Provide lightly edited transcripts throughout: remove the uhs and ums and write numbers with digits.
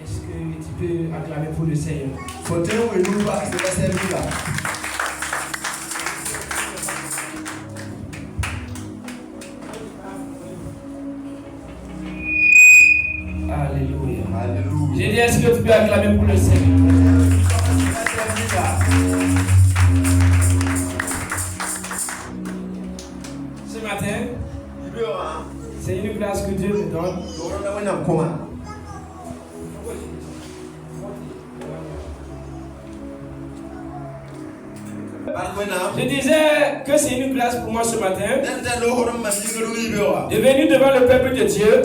Est-ce que tu peux acclamer pour le Seigneur? Alléluia. J'ai dit, est-ce que tu peux acclamer pour le Seigneur? Ce matin, c'est une grâce que Dieu me donne. Je disais que c'est une grâce pour moi ce matin de venir devant le peuple de Dieu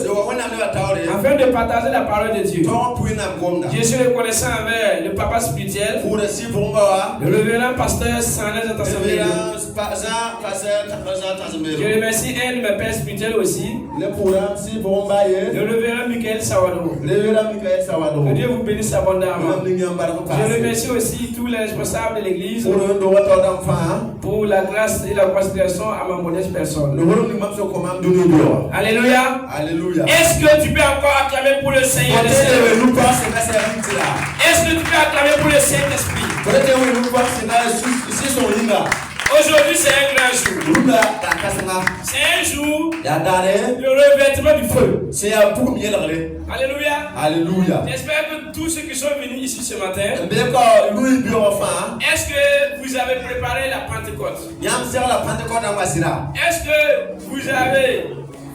afin de partager la parole de Dieu. Je suis reconnaissant envers le papa spirituel, le révérend pasteur Sanez Atassamé. Je remercie un de mes pères spirituels aussi, le révérend Michael Sawado. Que Dieu vous bénisse abondamment. Je remercie aussi tous les responsables de l'église pour la grâce et la considération à ma modeste personne. Alléluia. Est-ce que tu peux encore acclamer pour le Seigneur? Est-ce que tu peux acclamer pour le Saint-Esprit? Aujourd'hui c'est un grand jour. C'est un jour le revêtement du feu. Alléluia. J'espère que tous ceux qui sont venus ici ce matin, est-ce que vous avez préparé la Pentecôte? Est-ce que vous avez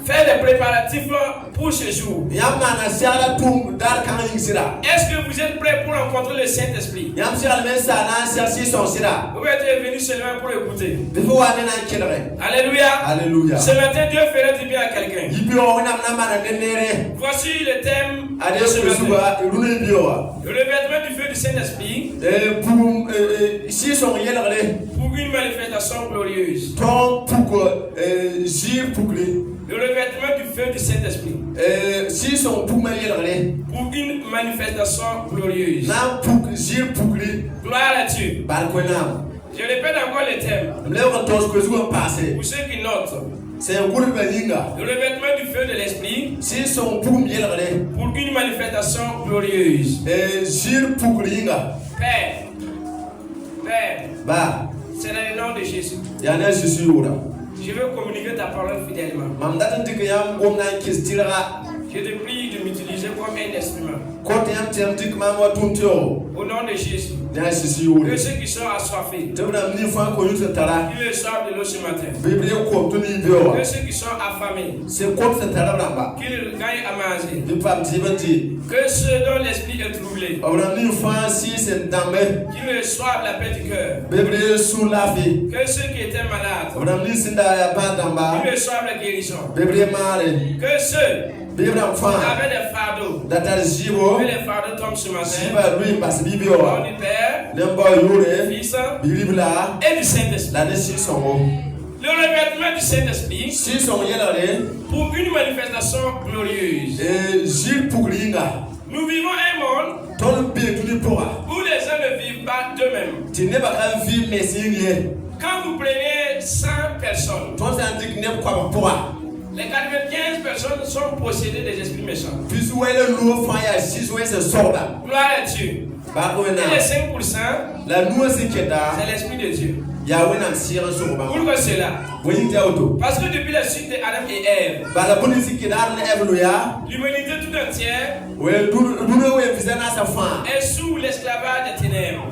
fait les préparatifs pour ce jour? Est-ce que vous êtes prêts pour rencontrer le Saint-Esprit? Ou êtes-vous venu seulement pour écouter? Alléluia. Ce matin, Dieu ferait du bien à quelqu'un. Voici le thème de ce matin. Le revêtement du feu du Saint-Esprit pour une manifestation glorieuse. Le revêtement du feu du Saint-Esprit pour une manifestation glorieuse. Gloire à Dieu. Je répète encore le thème. Pour ceux qui notent. Le revêtement du feu de l'Esprit pour une manifestation glorieuse. Père, c'est dans le nom de Jésus. Je veux communiquer ta parole fidèlement. Je te prie de m'utiliser comme un instrument. Au nom de Jésus. Que ceux qui sont assoiffés, qu'ils le soient de l'eau ce matin. Que ceux qui sont affamés, qu'ils gagnent à manger. Que ceux dont l'esprit est troublé, qu'ils reçoivent la paix du cœur. Que ceux qui étaient malades, qu'ils reçoivent la guérison. Que ceux qui avaient des fardeaux, que les fardeaux tombent ce matin. Au nom du Père, du Fils et du Saint-Esprit. Le revêtement du Saint-Esprit pour une manifestation glorieuse. Nous vivons un monde où les gens ne vivent pas d'eux-mêmes. Quand vous prenez 100 personnes, les 95 personnes sont possédées des esprits méchants. Gloire à Dieu. Et les 5%, c'est l'Esprit de Dieu. Pourquoi cela? Parce que depuis la chute d'Adam et Ève, l'humanité tout entière est sous l'esclavage des ténèbres.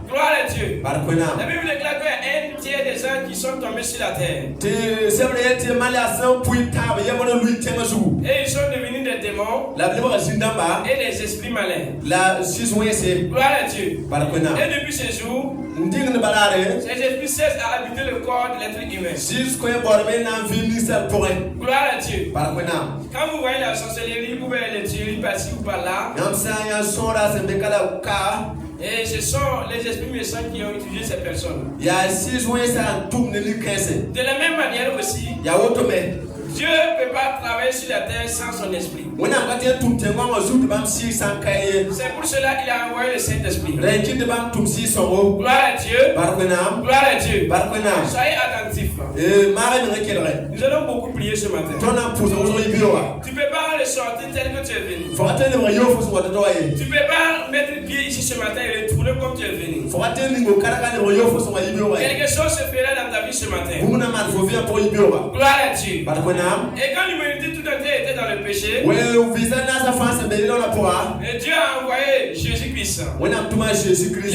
Gloire à Dieu. La Bible déclare qu'il y a un tiers des gens qui sont tombés sur la terre. Et ils sont devenus des démons et des esprits malins. Gloire à Dieu. Et depuis ce jour, ces esprits cessent à habiter le corps de l'être humain. Gloire à Dieu. Quand vous voyez la sorcellerie, vous voyez les tueries par-ci ou par-là, et ce sont les esprits méchants qui ont utilisé ces personnes. De la même manière aussi, Dieu peut pas travailler sur la terre sans son esprit. C'est pour cela qu'il a envoyé le Saint-Esprit. Gloire à Dieu. Gloire à Dieu. Soyez attentifs. Nous allons beaucoup prier ce matin. Tu ne peux pas le sortir tel que tu es venu. Tu ne peux pas mettre le pied ici ce matin et retourner comme tu es venu. Quelque chose se fera dans ta vie ce matin. Gloire à Dieu. Et quand l'humanité tout entière était dans le péché, et Dieu a envoyé Jésus-Christ. Il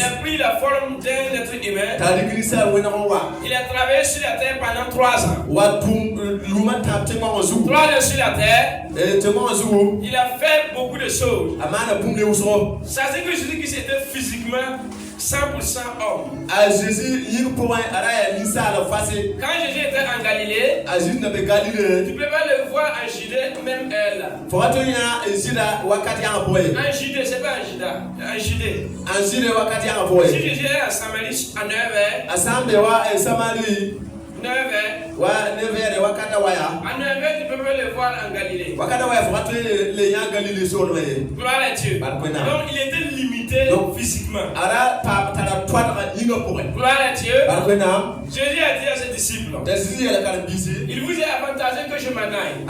a pris la forme d'un être humain. Il a travaillé sur la terre pendant 3 ans. 3 ans sur la terre. Il a fait beaucoup de choses. Ça veut dire que Jésus-Christ était physiquement 100% homme. Quand Jésus était en Galilée, tu ne peux pas le voir en Judée, même elle. En Judée, c'est pas en Juda. En Judée. Si Jésus est à Samarie à 9h, 9h. À 9h, tu peux le voir en Galilée. Gloire à Dieu. Donc il était limité physiquement. Gloire à Dieu. Jésus a dit à ses disciples, il vous est avantageux que je m'en aille.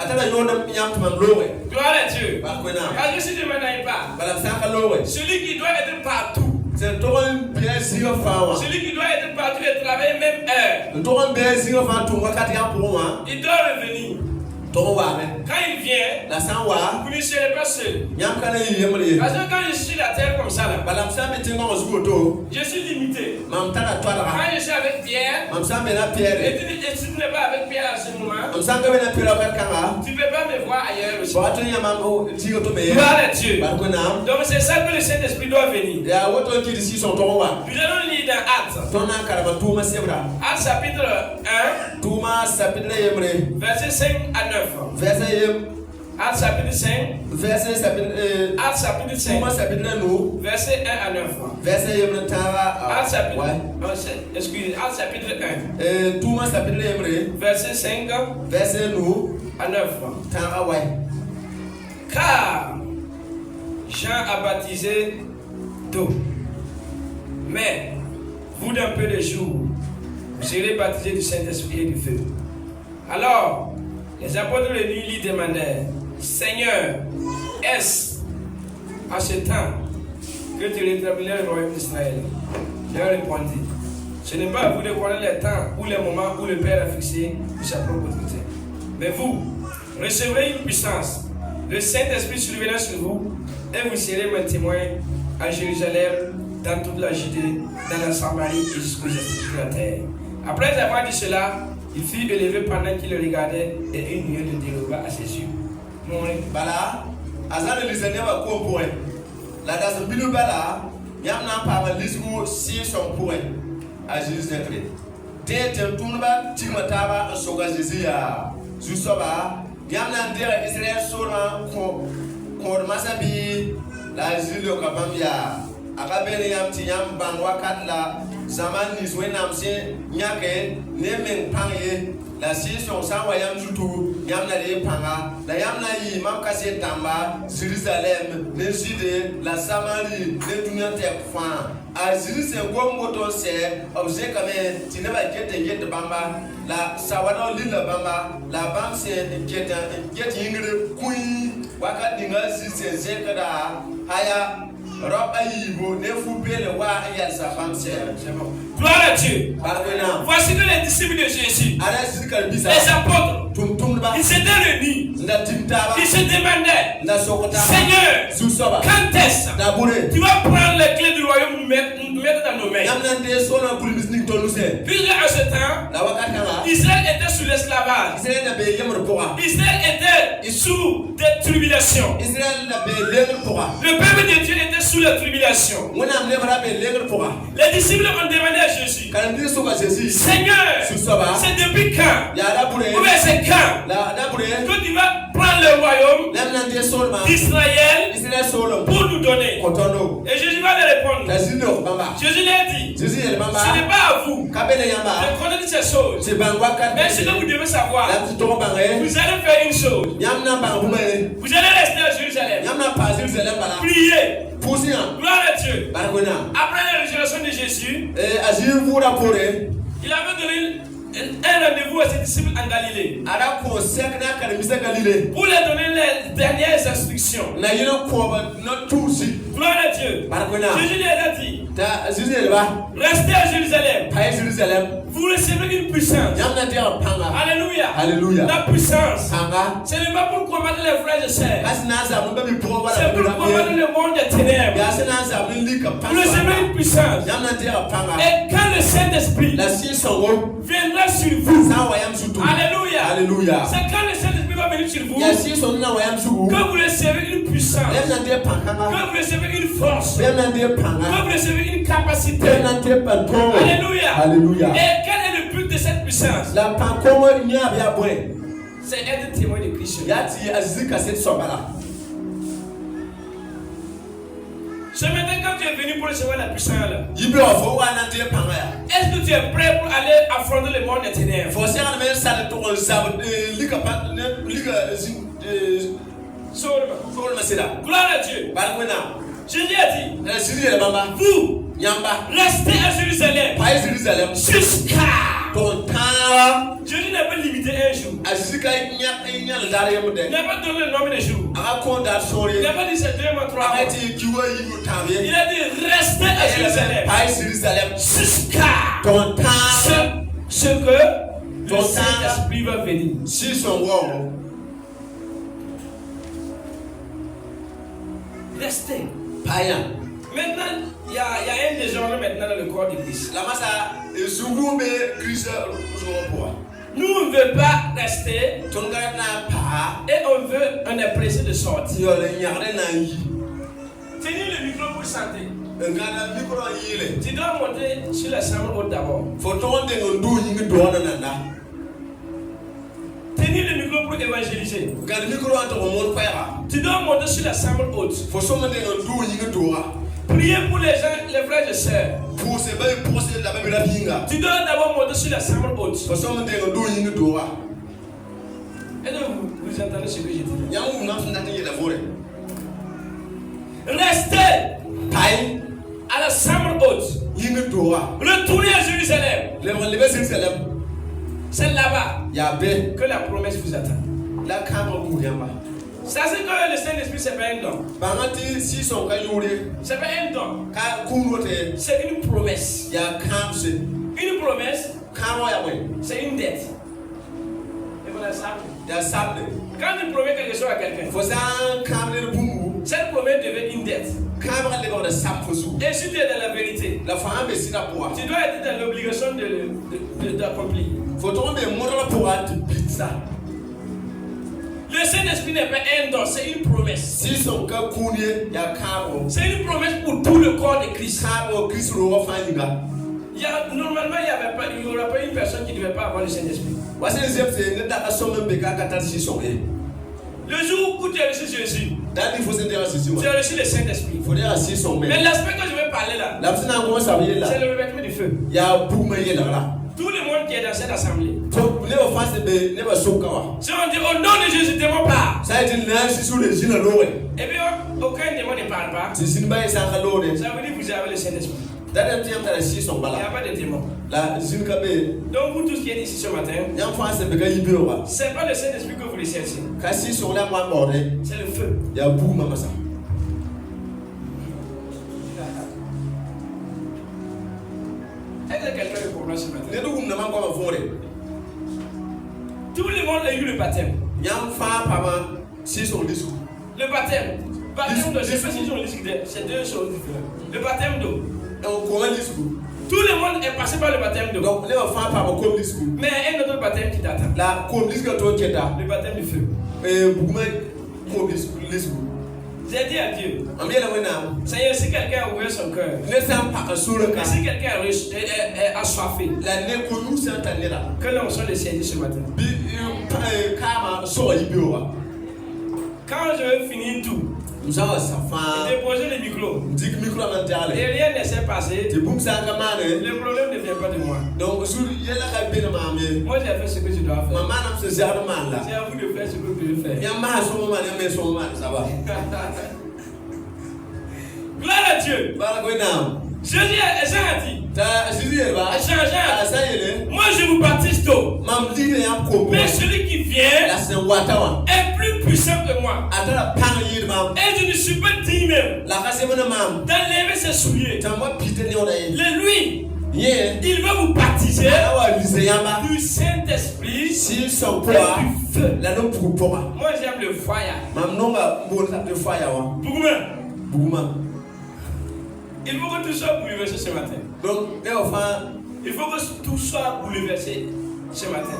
Gloire à Dieu. Parce que si je ne m'en aille pas, celui qui doit être partout, celui qui doit être partout et travailler même heure, il doit revenir. Quand il vient, vous ne serez pas seul. Parce que quand je suis sur la terre comme ça, là, je suis limité. Quand je suis avec Pierre, et tu n'es pas avec Pierre à ce moment, tu ne peux pas me voir ailleurs aussi. Gloire à Dieu. Donc c'est ça que le Saint-Esprit doit venir. Nous allons lire dans Actes. Actes chapitre 1, verset 5 à 9. Actes chapitre 5. Actes chapitre 5. Verset 1 à 9. Actes chapitre 1. Verset 5 à 9. Car Jean a baptisé d'eau. Mais vous d'un peu de jours, vous serez baptisés du Saint-Esprit et du feu. Alors, les apôtres de lui lui demandèrent, Seigneur, est-ce à ce temps que tu rétablirais le royaume d'Israël? Il leur répondit, ce n'est pas à vous de connaître les temps ou les moments où le Père a fixé de sa propre autorité. Mais vous recevrez une puissance. Le Saint-Esprit surviendra sur vous et vous serez mes témoins à Jérusalem, dans toute la Judée, dans la Samarie et jusqu'aux extrémités de la terre. Après avoir dit cela, il fut élevé pendant qu'il le regardait et une nuée le déroba à ses yeux. Bala, Azan le Seigneur va courir. La date de Bala, Yamna par l'Isou, si son point à Jésus-Christ. Tête un tourba, Timataba, Sogazizia, Zusoba, Yamna Dera Israël Sora, Kormasabi, la Zilio Kabambia, Arabelle Yam Tiam Banwakat la. Zaman ni Wenam se nyake nemen pangye la session sa wayam jutu yamna de panga la yamna yi mam kase tamba Jerusalem le sud la Samarie le dunyante fa a Jerusalem gomoto se obje kame tineba gete bamba la sawado lila bamba la bamse gete ingre kui wakat dinga sise zekada haya Gloire à Dieu. Voici que les disciples de Jésus, les apôtres, ils s'étaient réunis. Ils se demandaient, Seigneur, quand est-ce tu vas prendre les clés du royaume nous mettre dans nos mains? Puisque à ce temps, Israël était sous l'esclavage. Israël était sous des tribulations. Le peuple de Dieu était sous la tribulation. Les disciples ont demandé à Jésus, Seigneur, c'est depuis quand? Ou c'est quand que tu vas prendre le royaume d'Israël pour nous donner. Et Jésus va lui répondre. Jésus lui a dit, ce n'est pas à vous de connaître ces choses. Mais ce que vous devez savoir, vous allez faire une chose. Vous allez rester à Jérusalem. Priez. Gloire à Dieu. Après la résurrection de Jésus, il avait donné un rendez-vous à ses disciples en Galilée pour leur donner les dernières instructions. Gloire à Dieu. Jésus lui a dit, restez à Jérusalem. Vous recevez une puissance. Alléluia. La puissance, ce n'est pas pour combattre les frères et sœurs. C'est pour combattre le monde des ténèbres. Vous recevez une puissance. Et quand le Saint-Esprit viendra sur vous, Alléluia. C'est quand le Saint-Esprit va venir sur vous que vous recevez une puissance, que vous recevez une force, que vous recevez une capacité. Alléluia. Et quel est le but de cette puissance? C'est être témoin de Christ. Ce matin, quand tu es venu pour recevoir la puissance, est-ce que tu es prêt pour aller affronter le monde des ténèbres? Gloire à Dieu. Jésus a dit, vous restez à Jérusalem jusqu'à. Jésus n'a pas limité un jour. Il n'a pas donné le nombre de jours. Il n'a pas dit c'est 2 mois, 3 mois. Il a dit restez à Jérusalem jusqu'à ce que le Saint-Esprit va venir. Restez. Maintenant, il y a un désordre maintenant dans le corps de Christ. Nous, on ne veut pas rester et on est pressé de sortir. Tenez le micro pour chanter. Tu dois monter sur la chambre haute d'abord. Tenez le micro pour évangéliser. Tu dois monter sur la chambre haute. Priez pour les gens, les frères et sœurs. Tu dois d'abord monter sur la chambre haute. Est-ce que vous entendez ce que je dis? Restez à la chambre haute. Retournez à Jérusalem. C'est là-bas que la promesse vous attend. Ça c'est que le Saint-Esprit c'est pas un don. C'est pas un don. C'est une promesse. Une promesse, c'est une dette. Et vous la savez. Quand tu promets quelque chose à quelqu'un, cette promesse devient une dette. Et si tu es dans la vérité, tu dois être dans l'obligation d'accomplir. Le Saint-Esprit n'est pas un don, c'est une promesse. C'est une promesse pour tout le corps de Christ. Normalement, il n'y aura pas une personne qui ne devait pas avoir le Saint-Esprit. Le jour où tu as reçu Jésus, tu as reçu le Saint-Esprit. Mais l'aspect que je vais parler là, c'est le revêtement du feu. Tout le monde qui est dans cette assemblée, si on dit au nom de Jésus, démon part. Et bien, aucun démon ne parle pas. Ça veut dire que vous avez le Saint-Esprit. Il n'y a pas de démon. Donc vous tous qui êtes ici ce matin, ce n'est pas le Saint-Esprit que vous recherchez. C'est le feu. Est-ce que quelqu'un le comprend ce matin? Tout le monde a eu le baptême. Le baptême. Je sais pas si on discute. C'est deux choses différentes. Le baptême d'eau. Tout le monde est passé par le baptême d'eau. Mais un autre baptême qui t'attend. Le baptême du feu. J'ai dit à Dieu, Seigneur, si quelqu'un a ouvert son cœur, si quelqu'un est assoiffé, que l'on soit le Seigneur ce matin. Quand je vais finir tout, déposé le micro. Et rien ne s'est passé. Le problème ne vient pas de moi. Moi j'ai fait ce que je dois faire. C'est à vous de faire ce que vous devez faire. Gloire à Dieu. Jésus a dit, moi je vous baptise d'eau, mais celui qui vient est plus puissant que moi. Et je ne suis pas digne même d'enlever ses souliers. Lui, il va vous baptiser du Saint-Esprit et du feu. Moi j'aime le fire. Il faut que tout soit bouleversé ce matin. Il faut que tout soit bouleversé ce matin.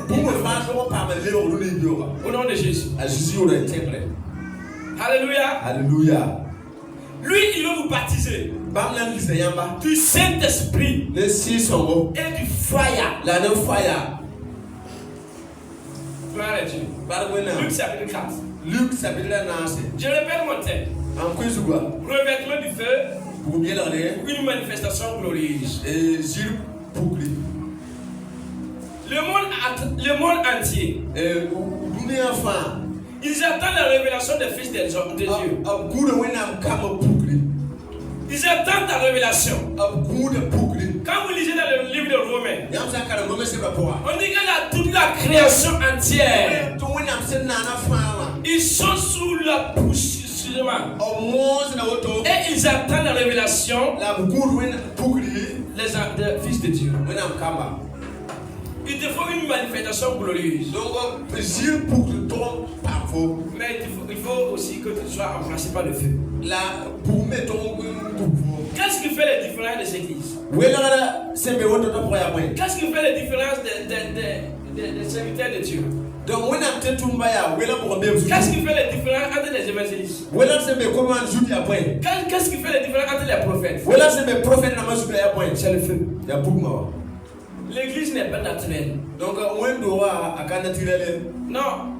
Au nom de Jésus. Alléluia. Lui, il va vous baptiser du Saint-Esprit et du fire. Gloire à Dieu. Luc chapitre 4. Je répète mon texte. Revêtement du feu. Une manifestation glorieuse. Le monde entier, ils attendent la révélation des fils de Dieu. Ils attendent la révélation. Quand vous lisez dans le livre de Romains, on dit que toute la création entière, ils sont sous la poussière. Et ils attendent la révélation des fils de Dieu. Il te faut une manifestation glorieuse. Mais il faut aussi que tu sois emplacé par le feu. Qu'est-ce qui fait la différence des églises? Qu'est-ce qui fait la différence des serviteurs de Dieu? Qu'est-ce qui fait la différence entre les évangélistes? Qu'est-ce qui fait la différence entre les prophètes? C'est le feu. L'église n'est pas naturelle. Non.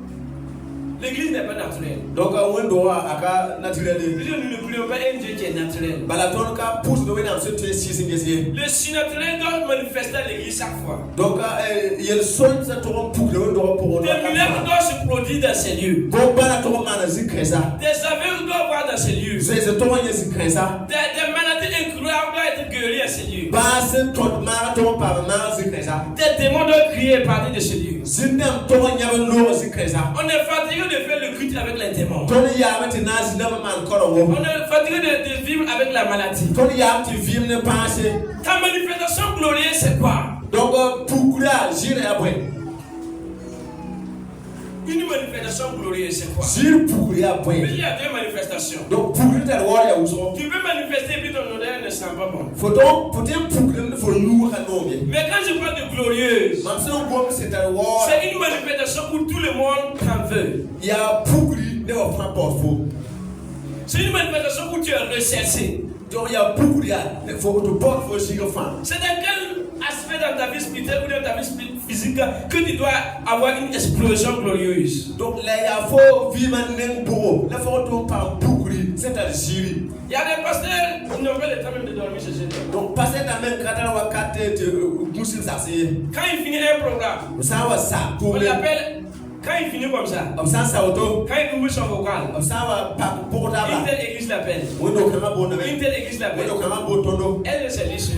L'église n'est pas naturelle. Donc, nous ne prions pas un Dieu qui est naturel. Le surnaturel doit manifester à l'église chaque fois. Donc, des miracles doivent se produire dans ces lieux. Des aveugles doivent voir dans ces lieux. Des maladies incroyables doivent être guéries à ces lieux. Des démons doivent crier à partir de ces lieux. On est fatigué de faire le culte avec les démons. On est fatigué de vivre avec la maladie. Ta manifestation glorieuse, c'est quoi? Une manifestation glorieuse, c'est quoi? Mais il y a deux manifestations. Tu peux manifester et puis ton odeur ne sent pas bon. Mais quand je parle de glorieuse, c'est une manifestation où tout le monde t'en veut. C'est une manifestation où tu es recherché. C'est dans quel aspect dans ta vie spirituelle ou dans ta vie physique que tu dois avoir une explosion glorieuse? Donc il y a des pasteurs qui n'ont pas le temps même de dormir chez eux. Donc quand il finit un programme, on l'appelle. Quand il finit comme ça, quand il ouvre son vocal, une telle église l'appelle. Une telle église l'appelle. Elle est celle sur.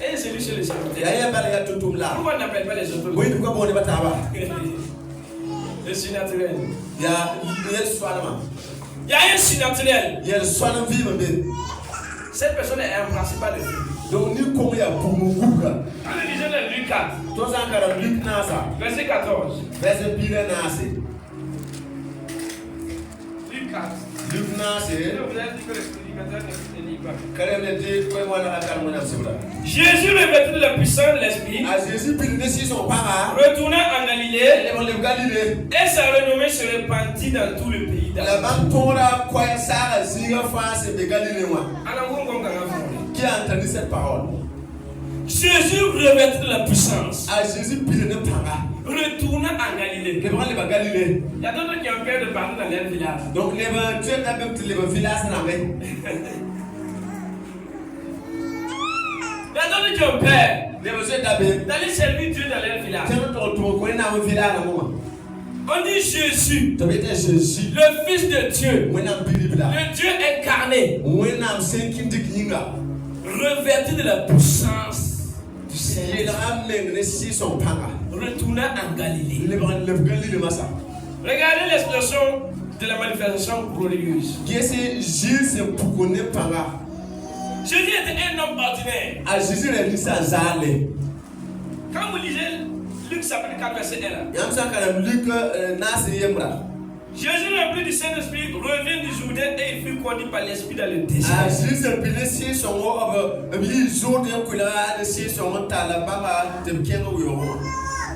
Elle est celle sur le serviteur. Pourquoi on n'appelle pas les autres? Le surnaturel. Il y a un surnaturel. Cette personne est un principal de Dieu. Donc, nous lisons le Luc 4. Verset 14. Luc 4. Jésus, revêtu de la puissance de l'Esprit, retourna en Galilée, et sa renommée se répandit dans tout le pays. Qui a entendu cette parole? Jésus revêtu de la puissance, retourna en Galilée. Les bras les Galilée. Il y a d'autres qui ont peur de parler dans leur village. Donc les tu es avec les villages là mais. Il y a d'autres qui ont peur. Les monsieur d'abé. D'aller servir Dieu dans leur village. Tiens ton tour qu'on a un village à moi. On dit Jésus, Tu es Jésus. le Fils de Dieu, Le Dieu incarné, revêtu de la puissance du Seigneur, retourna en Galilée. Regardez l'expression de la manifestation glorieuse. Jésus était un homme ordinaire. Quand vous lisez Luc chapitre 4 verset 1, Jésus, rempli du Saint-Esprit, revient du Jourdain et il fut conduit par l'Esprit dans le désert.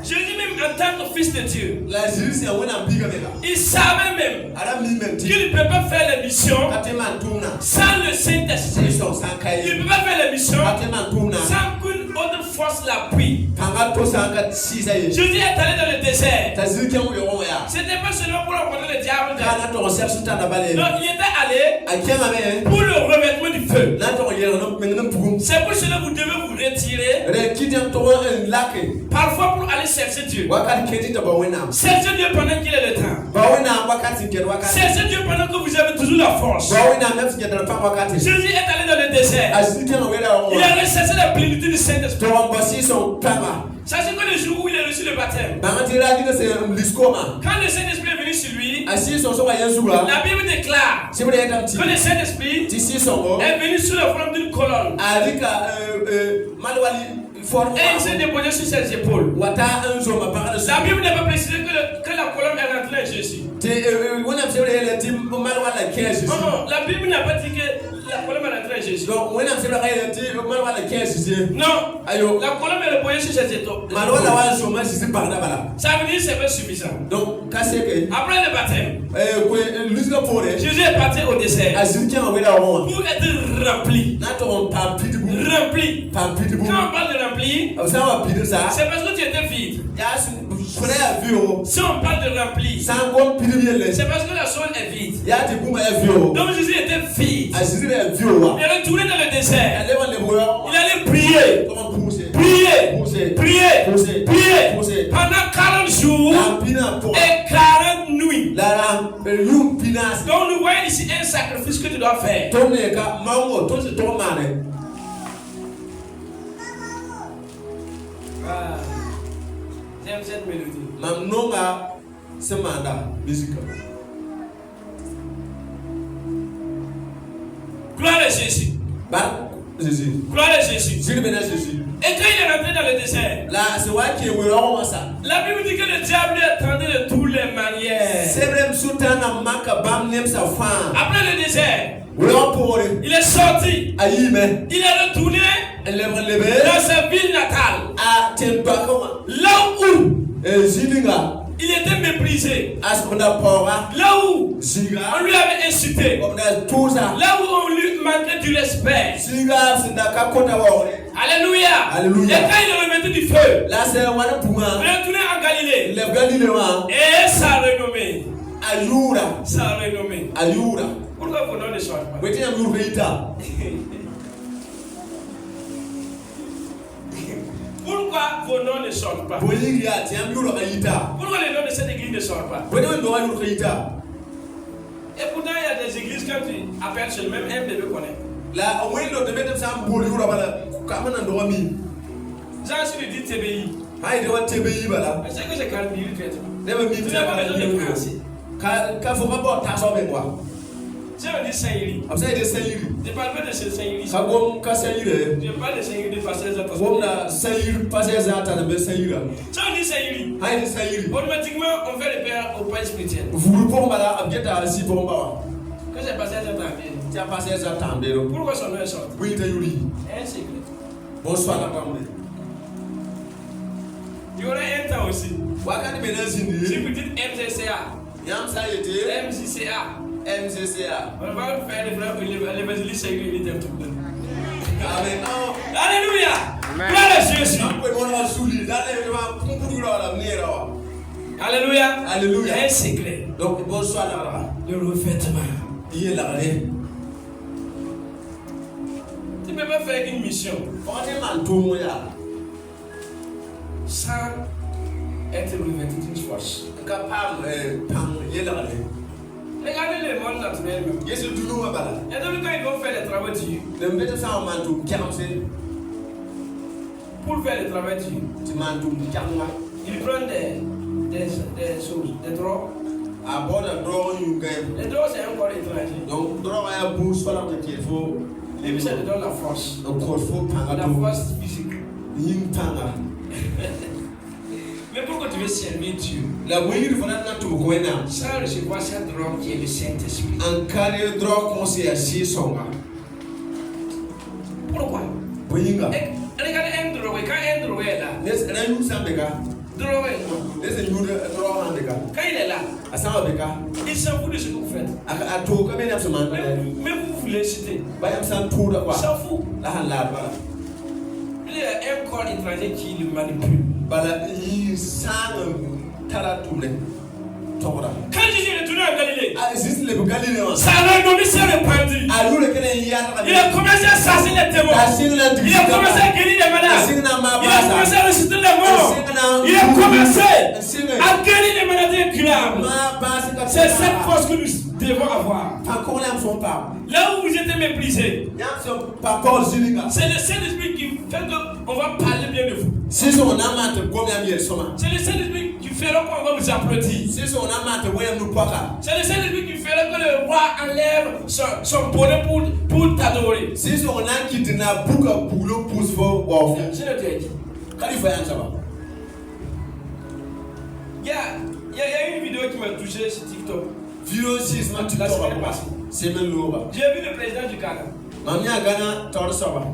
Jésus même en tant que fils de Dieu, il savait même qu'il ne peut pas faire la mission sans le Saint-Esprit. Il ne peut pas faire la mission sans qu'une autre force l'appuie. Jésus est allé dans le désert. C'était pas seulement pour rencontrer le diable. Non, il était allé pour le revêtement du feu. C'est pour cela que vous devez vous retirer. Parfois pour aller chercher Dieu. Cherchez Dieu pendant qu'il est le temps. Cherchez Dieu pendant que vous avez toujours la force. Jésus est allé dans le désert. Il a recherché la plénitude du Saint-Esprit. Sachez que le jour où il a reçu le baptême, quand le Saint-Esprit est venu sur lui, la Bible déclare que le Saint-Esprit est venu sous la forme d'une colonne. Et il s'est déposé sur ses épaules. La Bible n'a pas précisé que la colonne est rentrée en Jésus. Non, la Bible n'a pas dit que la colonne est rentrée en Jésus. Non, la colonne est déposée sur ses épaules. Ça veut dire que c'est pas suffisant. Après le baptême, Jésus est parti au désert pour être rempli. Rempli. Quand on parle de rempli, c'est parce que tu étais vide. Si on parle de rempli, c'est parce que la soul est vide. Donc Jésus était vide. Il est retourné dans le désert. Il allait prier. Prier pendant 40 jours et 40 nuits. Donc nous voyons ici un sacrifice que tu dois faire. J'aime cette mélodie. Gloire à Jésus. Gloire à Jésus. Et quand il est rentré dans le désert, la Bible dit que le diable lui attendait de toutes les manières. Après le désert, il est sorti. Il est retourné dans sa ville natale. Là où il était méprisé. Là où on lui avait insulté. Là où on lui manquait du respect. Alléluia. Et quand il est remetté du feu, il est retourné en Galilée. Et sa renommée. Sa renommée. Pourquoi vos noms ne changent pas? Pourquoi vos noms ne sortent pas? Pourquoi les noms de cette église ne sortent pas? Et pourtant, il y a des églises, quand tu appelles sur le même, un bébé connaît. Jean, si tu dis TBI, c'est que c'est quand il dit tu n'as pas besoin de penser. Si on dit Saint-Iri, je ne parle pas de ce Saint-Iri. Je parle de Saint-Iri de passer les attentes. Si on dit Saint-Iri, automatiquement on fait le père au point spirituel. Que c'est passé les attentes. Pourquoi son nom est sorti? Un secret. Bonsoir la femme. Il y aura un temps aussi. Si vous dites MCCA, MCCA, on va faire l'évangile Saint-Iri. Alléluia. Gloire à Jésus. Alléluia. Alléluia. Il y a un secret. Donc, bonsoir là. Le revêtement. Il est là. Tu ne peux pas faire une mission sans être revêtu d'une force. Regardez le monde naturel. Et donc, quand ils vont faire le travail Dieu, pour faire le travail Dieu, ils prennent des choses, des drogues. Les drogues, c'est un corps étranger. Donc, et puis ça te donne la force. La force physique. Mais pourquoi tu veux servir Dieu sans recevoir cette drogue qui est le Saint-Esprit? Pourquoi? Regardez un drogue, quand un drogue est là, drogue, quand il est là, il s'en fout de ce que vous faites. Mais vous voulez citer. Il s'en fout. Il y a un corps étranger qui le manipule. Quand Jésus est retourné en Galilée, sa renommée s'est répandue. Il a commencé à chasser les démons. Il a commencé à guérir les malades. Il a commencé à ressusciter les morts. Il a commencé à guérir les maladies incurables. C'est cette force que nous devons avoir. Là où vous êtes méprisés, c'est le Saint-Esprit qui fait qu'on va parler bien de vous. C'est le Saint-Esprit qui fera qu'on va vous applaudir. C'est le Saint-Esprit qui fera que le roi enlève son bonnet pour t'adorer. C'est le Dieu. Il y a une vidéo qui m'a touché sur TikTok. La semaine passée. J'ai vu le président du Ghana.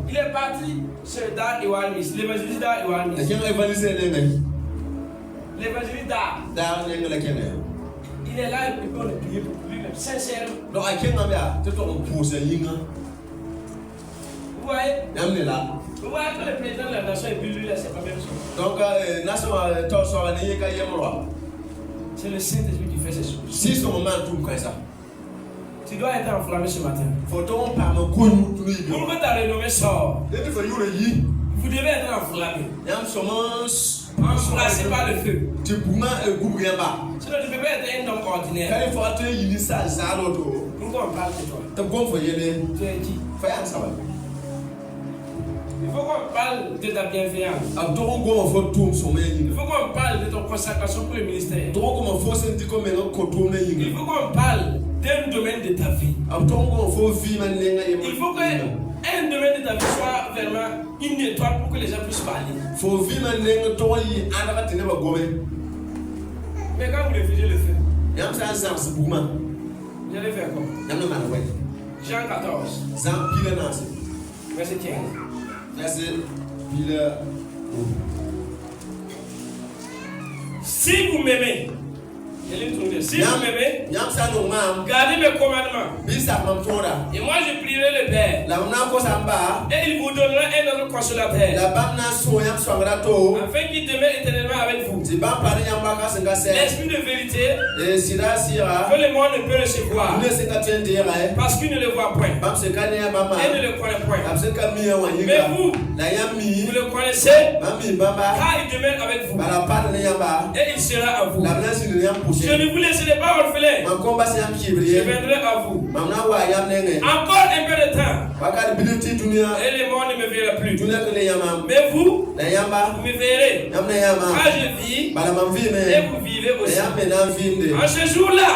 Il est parti sur Dar Iwanis, l'évangéliste Dar Iwanis. L'évangéliste Dar. Il est là et puis on est prié pour lui-même, sincèrement. Vous voyez? Vous voyez que le président de la nation et puis lui, là, c'est pas la même chose. Donc, c'est le Saint-Esprit qui fait ces choses. Tu dois être enflammé ce matin. Pour que ta renommée sorte, vous devez être enflammé. Embrassé par le feu. Sinon, tu ne peux pas être un homme ordinaire. Pourquoi on parle de toi? Tu es qui? Il faut qu'on parle de ta bienveillance. Il faut qu'on parle de ton consacration pour le ministère. Il faut qu'on parle d'un domaine de ta vie. Il faut qu'un domaine de ta vie soit vraiment une étoile pour que les gens puissent parler. Mais quand vous refusez le feu, vous allez faire quoi? Jean 14, verset 15. Si vous m'aimez, si vous m'aimez, gardez mes commandements. Et moi je prierai le Père. Et il vous donnera un autre consolateur. Afin qu'il demeure éternellement avec vous. L'esprit de vérité que le monde ne peut recevoir. Parce qu'il ne le voit point. Et ne le connaît point. Mais vous, vous le connaissez. Car il demeure avec vous. Et il sera à vous. Je ne vous laisserai pas orphelin. Je viendrai à vous. Encore un peu de temps. Et le monde ne me verra plus. Mais vous, vous me verrez. Quand je vis, et vous vivez aussi. En ce jour-là,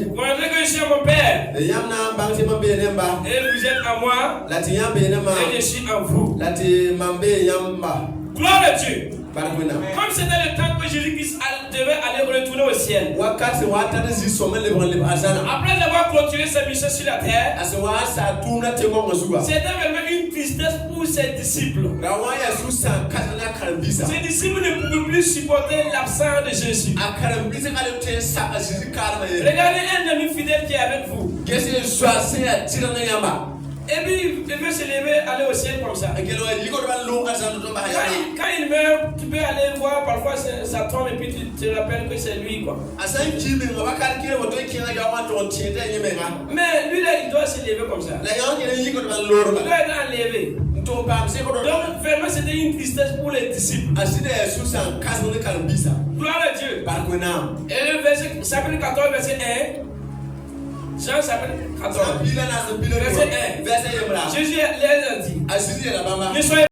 vous connaîtrez que je suis à mon Père. Et vous êtes à moi. Et je suis à vous. Gloire à Dieu. Comme c'était le temps que Jésus-Christ devait aller retourner au ciel. Après avoir continué sa mission sur la terre, c'était vraiment une tristesse pour ses disciples. Ses disciples ne pouvaient plus supporter l'absence de Jésus. Regardez un ami fidèle qui est avec vous. Et puis il veut se lever, aller au ciel comme ça. Quand il meurt, tu peux aller voir parfois sa tombe et puis tu te rappelles que c'est lui quoi. Mais lui là il doit se lever comme ça. Il doit être enlevé. Donc vraiment c'était une tristesse pour les disciples. Gloire à Dieu. Et le verset, chapitre 14, verset 1. Jean chapitre 14, verset 1. Jésus les a dit. Ne soyez